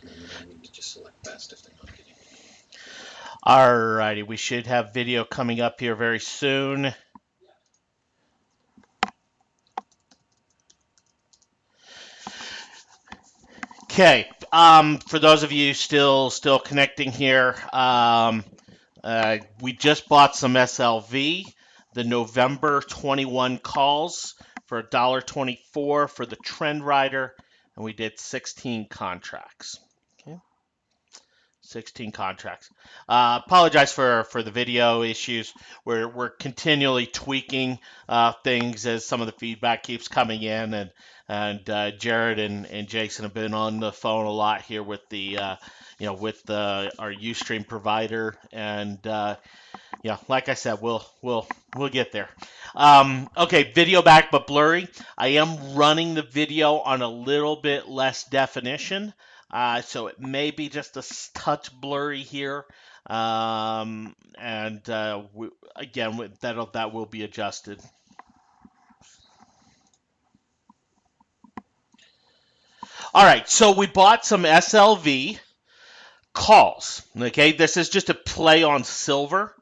And then you might need to just select best if they're not getting it. Alrighty, we should have video coming up here very soon. Okay, for those of you still connecting here, we just bought some SLV, the November 21 calls for $1.24 for the Trend Rider, and we did 16 contracts. Okay. 16 contracts. Apologize for the video issues. We're continually tweaking things as some of the feedback keeps coming in, and Jared and Jason have been on the phone a lot here with the with our UStream provider, and yeah, like I said, we'll get there. Okay, video back but blurry. I am running the video on a little bit less definition, so it may be just a touch blurry here. And again, that will be adjusted. All right, so we bought some SLV calls. Okay, this is just a play on silver.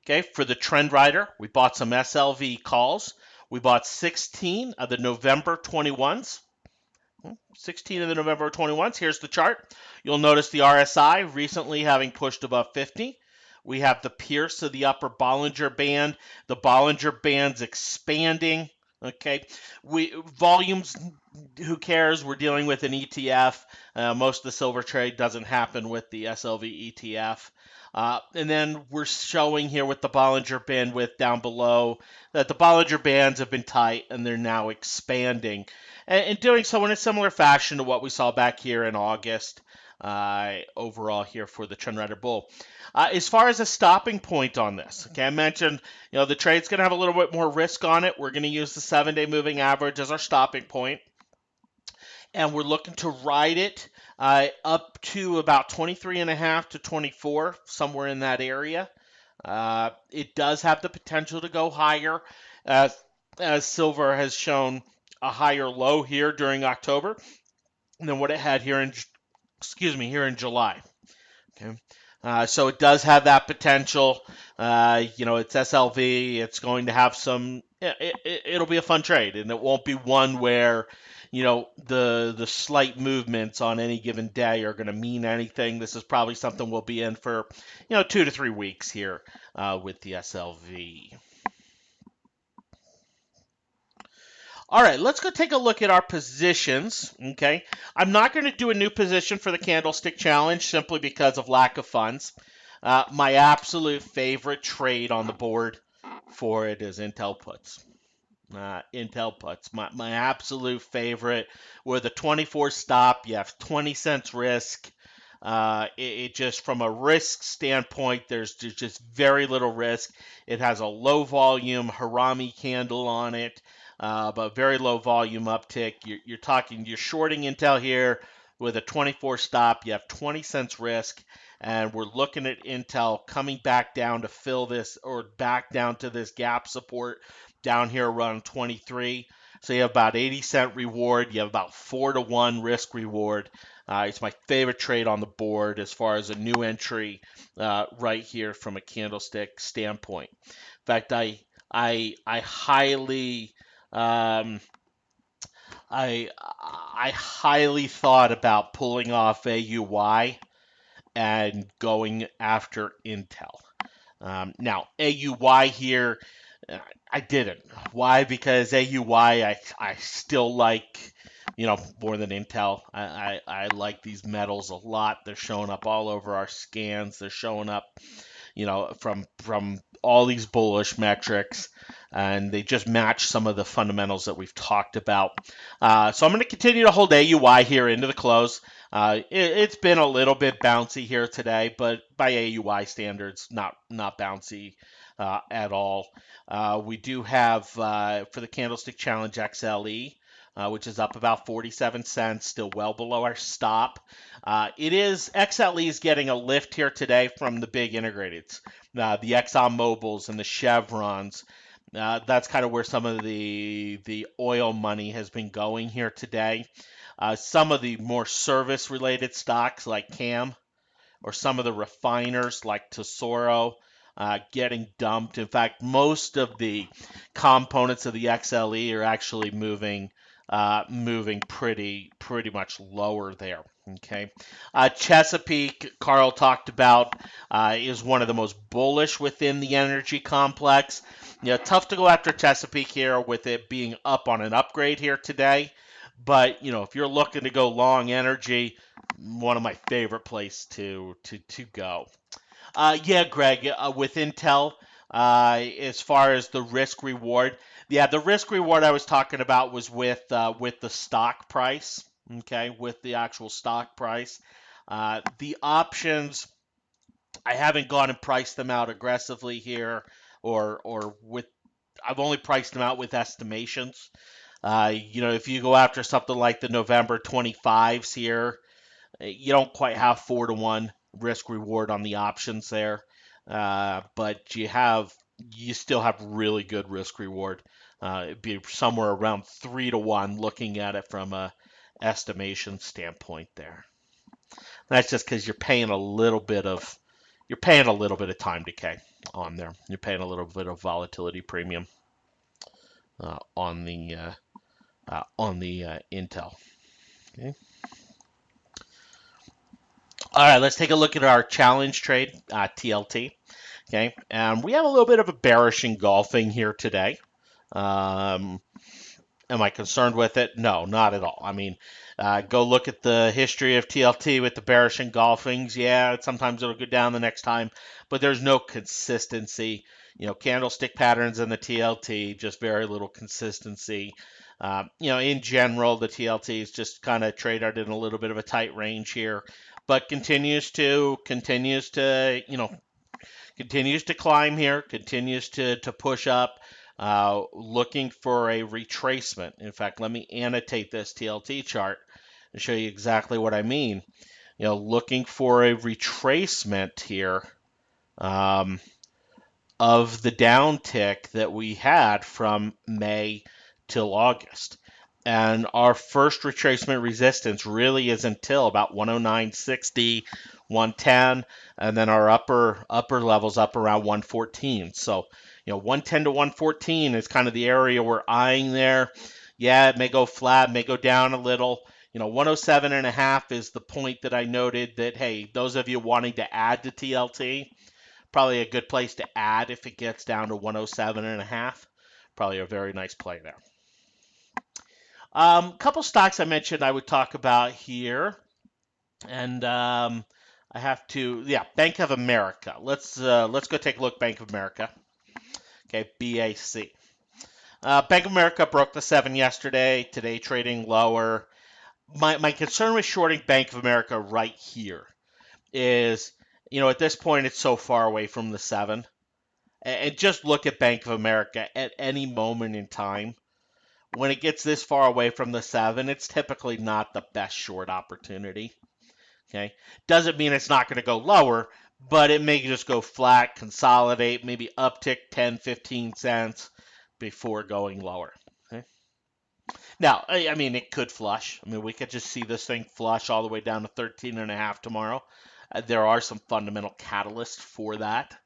Okay, for the Trend Rider, we bought some SLV calls. We bought 16 of the November 21s. 16 of the November 21s. Here's the chart. You'll notice the RSI recently having pushed above 50. We have the Pierce of the upper Bollinger Band. The Bollinger Band's expanding. Okay, volumes. Who cares? We're dealing with an ETF. Most of the silver trade doesn't happen with the SLV ETF. And then we're showing here with the Bollinger Bandwidth down below that the Bollinger Bands have been tight and they're now expanding, and doing so in a similar fashion to what we saw back here in August. Overall here for the Trend Rider Bull. As far as a stopping point on this, okay, I mentioned the trade's going to have a little bit more risk on it. We're going to use the 7-day moving average as our stopping point, and we're looking to ride it up to about 23.5 to 24, somewhere in that area. It does have the potential to go higher, as silver has shown a higher low here during October than what it had here in July. Okay. So it does have that potential. It's SLV. It's going to have some. It'll be a fun trade, and it won't be one where the slight movements on any given day are going to mean anything. This is probably something we'll be in for 2 to 3 weeks here with the SLV. All right, let's go take a look at our positions. Okay, I'm not going to do a new position for the candlestick challenge simply because of lack of funds. My absolute favorite trade on the board for it is Intel puts. Intel puts, my absolute favorite, with a 24 stop, you have 20 cents risk. It just, from a risk standpoint, there's just very little risk. It has a low volume Harami candle on it, but very low volume uptick. You're shorting Intel here with a 24 stop. You have 20 cents risk, and we're looking at Intel coming back down to fill this, or back down to this gap support down here around 23. So you have about 80-cent reward. You have about 4-to-1 risk reward. It's my favorite trade on the board as far as a new entry right here from a candlestick standpoint. In fact, I highly I highly thought about pulling off AUY and going after Intel. Now AUY here, uh, I didn't. Why? Because AUY I still like, more than Intel. I like these metals a lot. They're showing up all over our scans. They're showing up, from all these bullish metrics, and they just match some of the fundamentals that we've talked about. So I'm going to continue to hold AUY here into the close. It's been a little bit bouncy here today, but by AUY standards, not bouncy at all. We do have, for the Candlestick Challenge, XLE, which is up about 47 cents, still well below our stop. XLE is getting a lift here today from the big integrateds, the Exxon Mobils and the Chevrons. That's kind of where some of the oil money has been going here today. Some of the more service-related stocks like CAM or some of the refiners like Tesoro getting dumped. In fact, most of the components of the XLE are actually moving pretty much lower there. Okay, Chesapeake, Carl talked about, is one of the most bullish within the energy complex. Tough to go after Chesapeake here with it being up on an upgrade here today. But if you're looking to go long energy, one of my favorite place to go. Yeah, Greg, with Intel, as far as the risk reward, yeah, the risk reward I was talking about was with the stock price. Okay, with the actual stock price. The options, I haven't gone and priced them out aggressively here, or with I've only priced them out with estimations. If you go after something like the November 25s here, you don't quite have 4-to-1 risk reward on the options there, but you still have really good risk reward. It'd be somewhere around 3-to-1 looking at it from a estimation standpoint there. That's just because you're paying a little bit of time decay on there. You're paying a little bit of volatility premium on the Intel. Okay. All right, let's take a look at our challenge trade, TLT. Okay, we have a little bit of a bearish engulfing here today. Am I concerned with it? No, not at all. I mean, go look at the history of TLT with the bearish engulfings. Yeah, sometimes it'll go down the next time, but there's no consistency. Candlestick patterns in the TLT, just very little consistency. In general, the TLT is just kind of traded in a little bit of a tight range here, but continues to climb here, continues to push up, looking for a retracement. In fact, let me annotate this TLT chart and show you exactly what I mean. Looking for a retracement here of the downtick that we had from May till August. And our first retracement resistance really is until about 109.60, 110, and then our upper levels up around 114. So, 110 to 114 is kind of the area we're eyeing there. Yeah, it may go flat, may go down a little. 107.5 is the point that I noted that, hey, those of you wanting to add to TLT, probably a good place to add if it gets down to 107.5. Probably a very nice play there. Couple stocks I mentioned I would talk about here, and I have to, Bank of America. Let's go take a look. Bank of America. Okay, BAC. Bank of America broke the 7 yesterday. Today trading lower. My concern with shorting Bank of America right here is, at this point it's so far away from the 7, and just look at Bank of America at any moment in time. When it gets this far away from the 7, it's typically not the best short opportunity. Okay, doesn't mean it's not going to go lower, but it may just go flat, consolidate, maybe uptick 10, 15 cents before going lower. Okay. Now, I mean, it could flush. I mean, we could just see this thing flush all the way down to 13.5 tomorrow. There are some fundamental catalysts for that.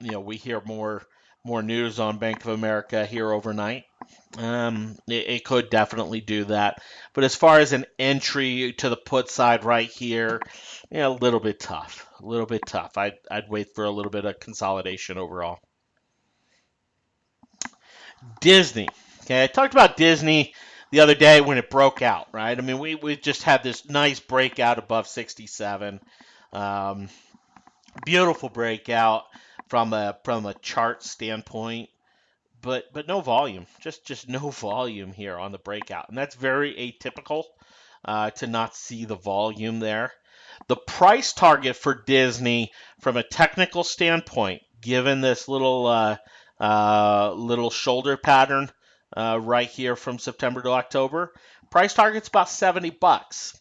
We hear more news on Bank of America here overnight. It could definitely do that. But as far as an entry to the put side right here, a little bit tough. A little bit tough. I'd wait for a little bit of consolidation overall. Disney. Okay, I talked about Disney the other day when it broke out, right? I mean, we just had this nice breakout above 67. Beautiful breakout from a chart standpoint, but no volume, just no volume here on the breakout, and that's very atypical to not see the volume there. The price target for Disney from a technical standpoint, given this little shoulder pattern right here from September to October, price target's about $70.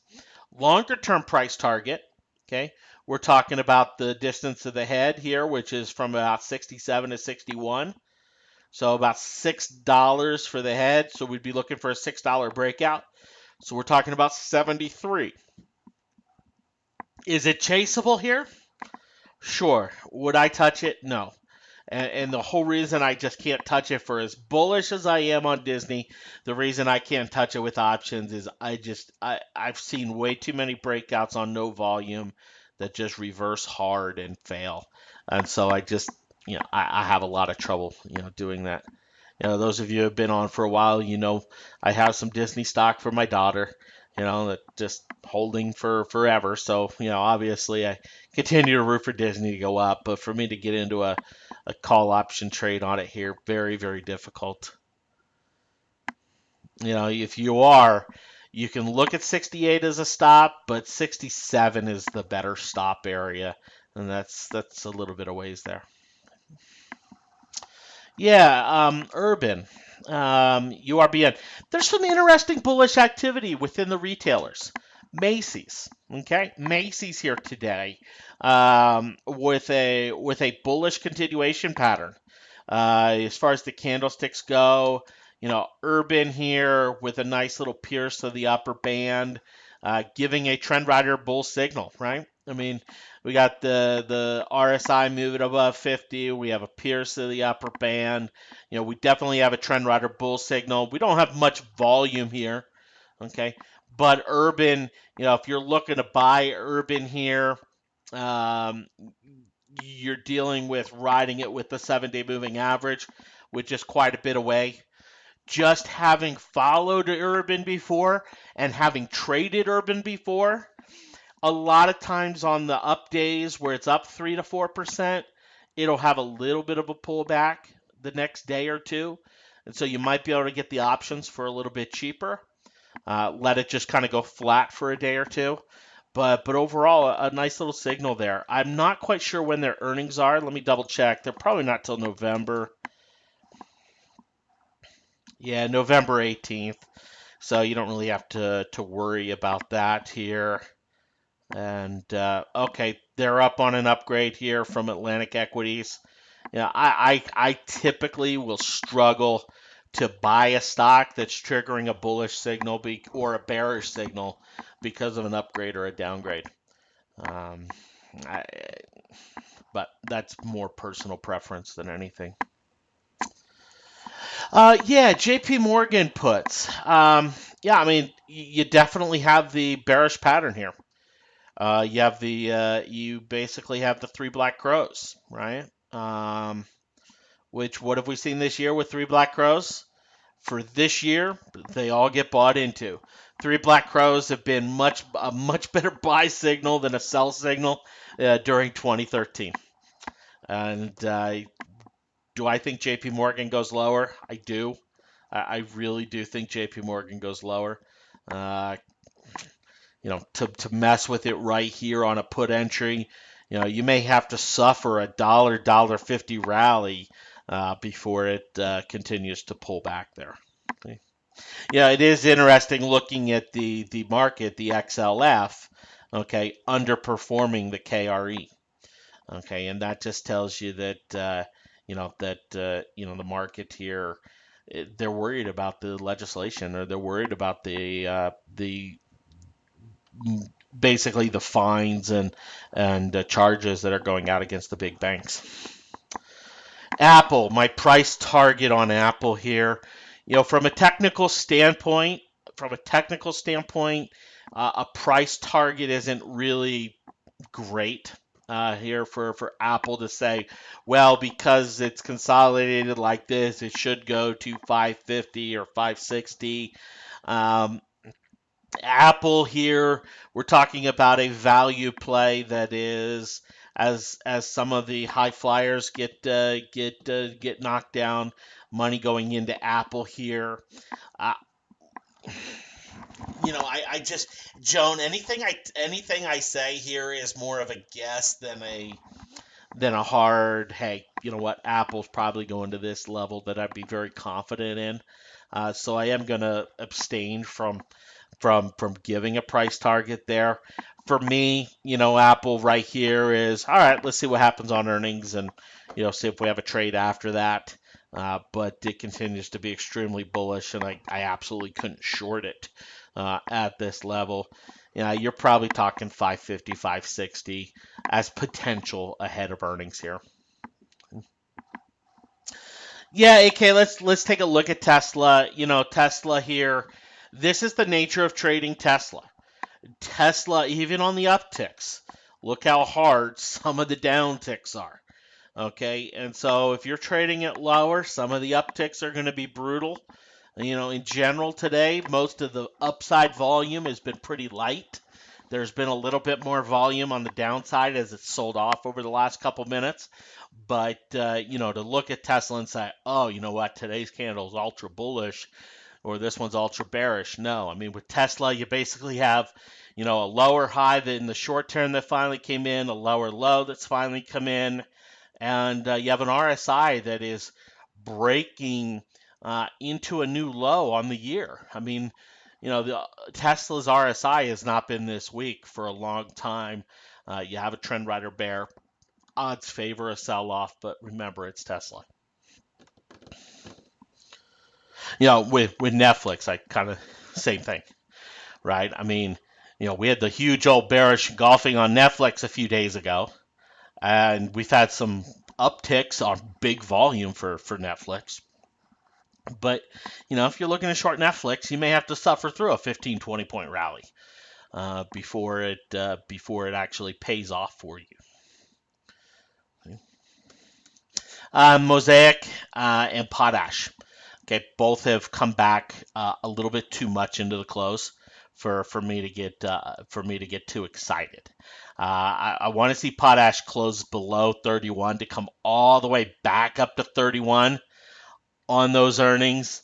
Longer term price target, okay, we're talking about the distance of the head here, which is from about 67 to 61. So about $6 for the head. So we'd be looking for a $6 breakout So we're talking about 73. Is it chaseable here? Sure. Would I touch it? No. And the whole reason I just can't touch it, for as bullish as I am on Disney, the reason I can't touch it with options is I've seen way too many breakouts on no volume that just reverse hard and fail. And so I just, I have a lot of trouble, doing that. Those of you who have been on for a while, I have some Disney stock for my daughter, that just holding for forever. So, obviously I continue to root for Disney to go up, but for me to get into a call option trade on it here, very, very difficult. If you are, you can look at 68 as a stop, but 67 is the better stop area, and that's a little bit of ways there. Yeah, Urban, URBN. There's some interesting bullish activity within the retailers. Macy's, okay, Macy's here today, with a bullish continuation pattern. As far as the candlesticks go, Urban here with a nice little pierce to the upper band, giving a trend rider bull signal, right? I mean, we got the RSI moving above 50. We have a pierce to the upper band. We definitely have a trend rider bull signal. We don't have much volume here, okay? But Urban, if you're looking to buy Urban here, you're dealing with riding it with the 7-day moving average, which is quite a bit away. Just having followed Urban before and having traded Urban before, a lot of times on the up days where it's up 3 to 4%, it'll have a little bit of a pullback the next day or two. And so you might be able to get the options for a little bit cheaper. Let it just kind of go flat for a day or two. But overall, a nice little signal there. I'm not quite sure when their earnings are. Let me double check. They're probably not till November. Yeah, November 18th. So you don't really have to worry about that here. And okay, they're up on an upgrade here from Atlantic Equities. I typically will struggle to buy a stock that's triggering a bullish signal or a bearish signal because of an upgrade or a downgrade. But that's more personal preference than anything. Yeah, JP Morgan puts. Yeah, I mean, you definitely have the bearish pattern here. You basically have the 3 black crows, right? Which, what have we seen this year with 3 black crows? For this year, they all get bought into. 3 black crows have been a much better buy signal than a sell signal during 2013. And do I think JP Morgan goes lower? I do. I really do think JP Morgan goes lower. To mess with it right here on a put entry, you may have to suffer a $1.50 rally before it continues to pull back there. Okay. Yeah, it is interesting looking at the market, the XLF, okay, underperforming the KRE. Okay, and that just tells you that the market here, they're worried about the legislation, or they're worried about the basically the fines and charges that are going out against the big banks. Apple, my price target on Apple here, from a technical standpoint, a price target isn't really great here for Apple to say, well, because it's consolidated like this, it should go to 550 or 560. Apple here, we're talking about a value play that is, as some of the high flyers get knocked down, money going into Apple here. I just, Joan, anything I say here is more of a guess than a hard, hey, you know what, Apple's probably going to this level that I'd be very confident in. So I am going to abstain from giving a price target there. For me, Apple right here is, all right, let's see what happens on earnings and, see if we have a trade after that. But it continues to be extremely bullish, and I absolutely couldn't short it. at this level. You're probably talking 550, 560 as potential ahead of earnings here. Yeah, AK, let's take a look at Tesla. Tesla here. This is the nature of trading Tesla. Tesla, even on the upticks, look how hard some of the downticks are. Okay, and so if you're trading it lower, some of the upticks are going to be brutal. In general today, most of the upside volume has been pretty light. There's been a little bit more volume on the downside as it's sold off over the last couple minutes. But, to look at Tesla and say, oh, you know what, today's candle is ultra bullish or this one's ultra bearish. No, I mean, with Tesla, you basically have, a lower high that in the short term that finally came in, a lower low that's finally come in, and you have an RSI that is breaking into a new low on the year. I mean, Tesla's RSI has not been this weak for a long time. You have a trend rider bear. Odds favor a sell-off, but remember, it's Tesla. With Netflix, I kind of same thing, right? I mean, we had the huge old bearish golfing on Netflix a few days ago, and we've had some upticks on big volume for Netflix. But, if you're looking to short Netflix, you may have to suffer through a 15, 20 point rally before it actually pays off for you. Mosaic and Potash. Okay, both have come back a little bit too much into the close for me to get too excited. I want to see Potash close below 31 to come all the way back up to 31 on those earnings.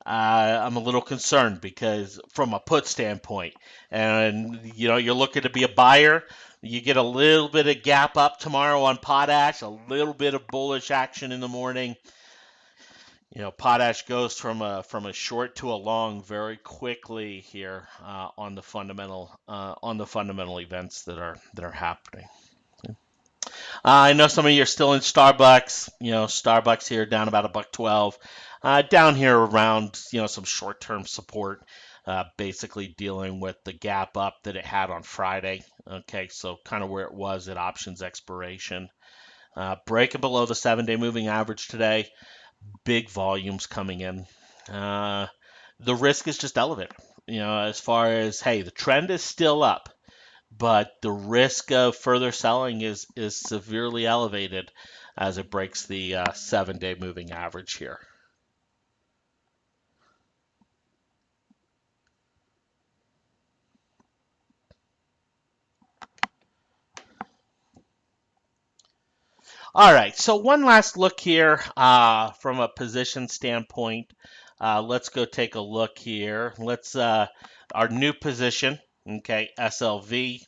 I'm a little concerned because from a put standpoint, and you're looking to be a buyer, you get a little bit of gap up tomorrow on Potash, a little bit of bullish action in the morning. Potash goes from a short to a long very quickly here on the fundamental events that are happening. I know some of you are still in Starbucks. Starbucks here down about $1.12. Down here around some short-term support, basically dealing with the gap up that it had on Friday. Okay, so kind of where it was at options expiration. Breaking below the 7-day moving average today. Big volumes coming in. The risk is just elevated. As far as, hey, the trend is still up, but the risk of further selling is severely elevated as it breaks the 7-day moving average here. All right, so one last look here from a position standpoint. Let's go take a look here. Let's our new position, okay, SLV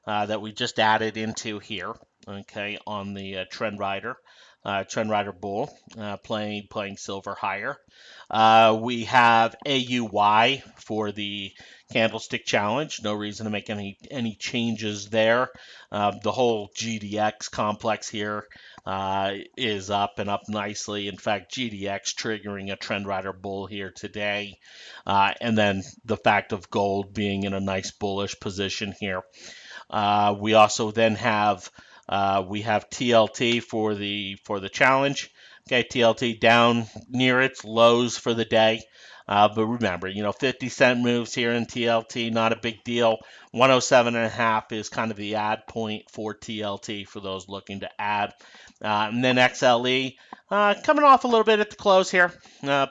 that we just added into here, okay, on the Trend Rider Bull, playing silver higher. We have AUY for the candlestick challenge. No reason to make any changes there. The whole GDX complex here is up and up nicely. In fact, GDX triggering a Trend Rider Bull here today. And then the fact of gold being in a nice bullish position here. We also then have TLT for the challenge. Okay, TLT down near its lows for the day. But remember, 50-cent moves here in TLT, not a big deal. 107.5 is kind of the add point for TLT for those looking to add. And then XLE coming off a little bit at the close here,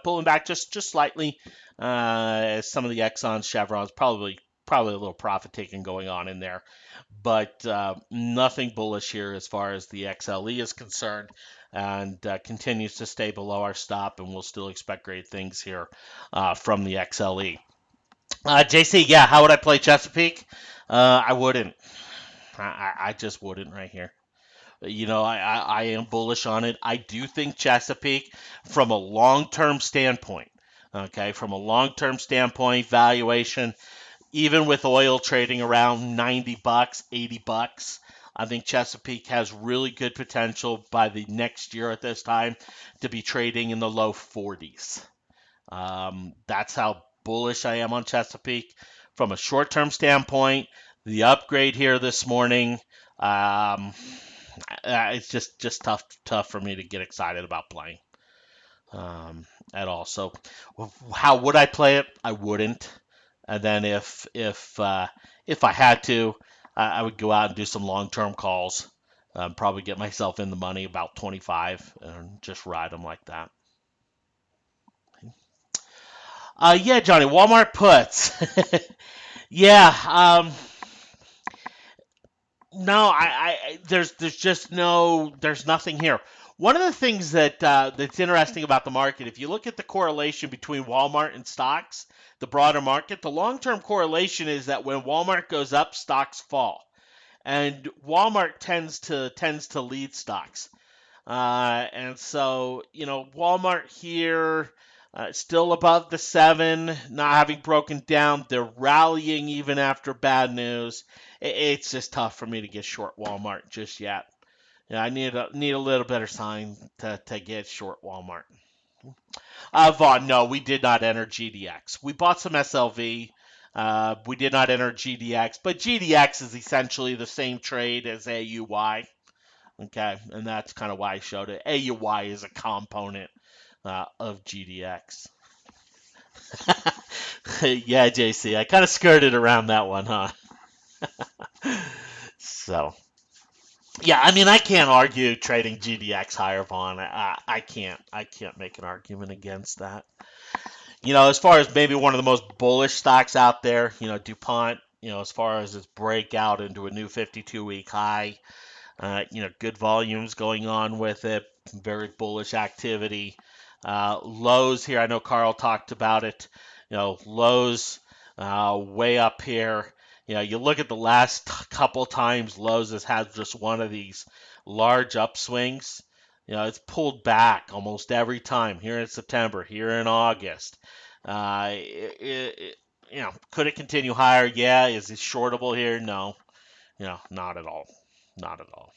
pulling back just slightly. As some of the Exxons, Chevrons, probably a little profit taking going on in there. But nothing bullish here as far as the XLE is concerned, and continues to stay below our stop, and we'll still expect great things here from the XLE. JC, yeah, how would I play Chesapeake? I wouldn't. I just wouldn't right here. I am bullish on it. I do think Chesapeake, from a long-term standpoint, okay, from a long-term standpoint, valuation, even with oil trading around $90, $80, I think Chesapeake has really good potential by the next year at this time to be trading in the low 40s. That's how bullish I am on Chesapeake. From a short-term standpoint, the upgrade here this morning, it's just tough for me to get excited about playing at all. So, how would I play it? I wouldn't. And then if I had to, I would go out and do some long-term calls. Probably get myself in the money about 25 and just ride them like that. Yeah, Johnny, Walmart puts. Yeah, no, there's just there's nothing here. One of the things that's interesting about the market, if you look at the correlation between Walmart and stocks, the broader market, the long-term correlation is that when Walmart goes up, stocks fall, and Walmart tends to lead stocks. And so, Walmart here, still above the 7, not having broken down. They're rallying even after bad news. It's just tough for me to get short Walmart just yet. I need a little better sign to get short Walmart. Vaughn, no, we did not enter GDX. We bought some SLV. We did not enter GDX, but GDX is essentially the same trade as AUY. Okay, and that's kind of why I showed it. AUY is a component of GDX. Yeah, JC, I kind of skirted around that one, huh? So, yeah, I mean, I can't argue trading GDX higher, Vaughn. I can't make an argument against that. As far as maybe one of the most bullish stocks out there, DuPont, as far as its breakout into a new 52-week high, good volumes going on with it, very bullish activity. Lows here, I know Carl talked about it. Lows way up here. You look at the last couple times Lowe's has had just one of these large upswings. It's pulled back almost every time here in September, here in August. Could it continue higher? Yeah. Is it shortable here? No. Not at all. Not at all.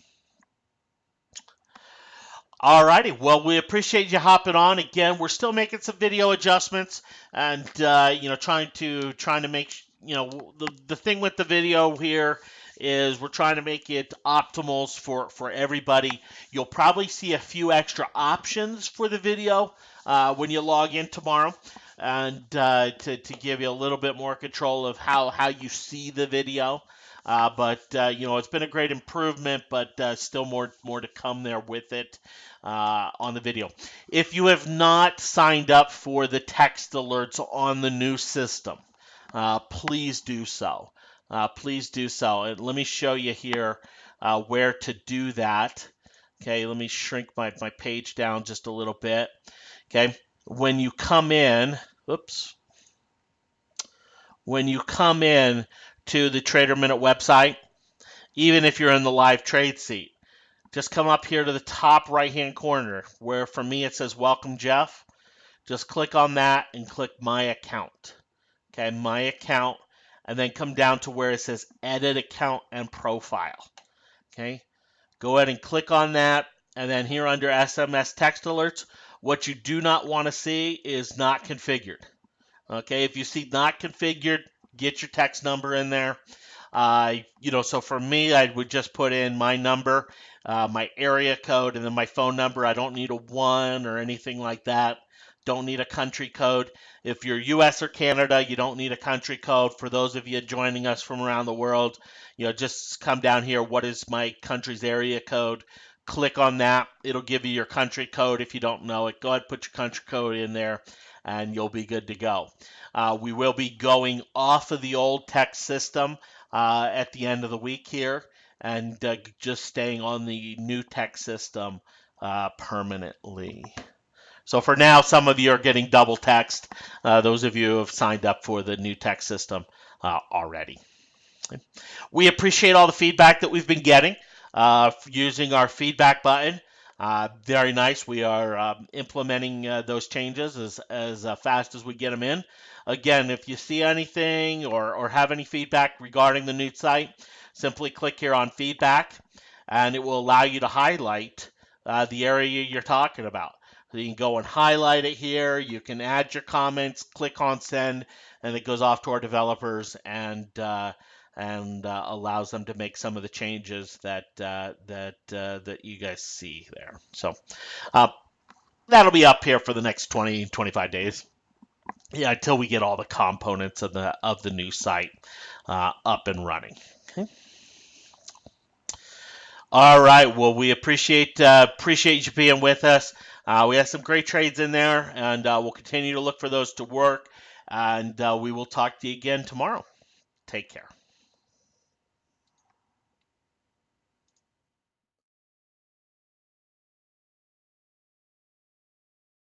Alrighty, well, we appreciate you hopping on. Again, we're still making some video adjustments, and trying to make the thing with the video here is we're trying to make it optimals for everybody. You'll probably see a few extra options for the video when you log in tomorrow, and to give you a little bit more control of how you see the video. But it's been a great improvement, but still more to come there with it on the video. If you have not signed up for the text alerts on the new system, please do so. Please do so. And let me show you here where to do that. Okay, let me shrink my page down just a little bit. Okay, when you come in, when you come in to the Trader Minute website, even if you're in the live trade seat, just come up here to the top right-hand corner where for me it says Welcome Jeff. Just click on that and click My Account. Okay, My Account, and then come down to where it says Edit Account and Profile. Okay, go ahead and click on that, and then here under SMS Text Alerts, what you do not want to see is Not Configured. Okay, if you see Not Configured, get your text number in there. So for me, I would just put in my number, my area code, and then my phone number. I don't need a 1 or anything like that. Don't need a country code. If you're US or Canada, you don't need a country code. For those of you joining us from around the world, just come down here. What is my country's area code? Click on that. It'll give you your country code. If you don't know it, go ahead and put your country code in there, and you'll be good to go. We will be going off of the old text system at the end of the week here, and just staying on the new text system permanently. So for now, some of you are getting double text. Those of you who have signed up for the new text system already. We appreciate all the feedback that we've been getting using our feedback button. Very nice. We are implementing those changes as fast as we get them in. Again, if you see anything or have any feedback regarding the new site, simply click here on feedback, and it will allow you to highlight the area you're talking about. So you can go and highlight it here. You can add your comments, click on send, and it goes off to our developers and allows them to make some of the changes that you guys see there. So that'll be up here for the next 20-25 days. Yeah, until we get all the components of the new site up and running. Okay. All right. Well, we appreciate you being with us. We have some great trades in there, and we'll continue to look for those to work. And we will talk to you again tomorrow. Take care.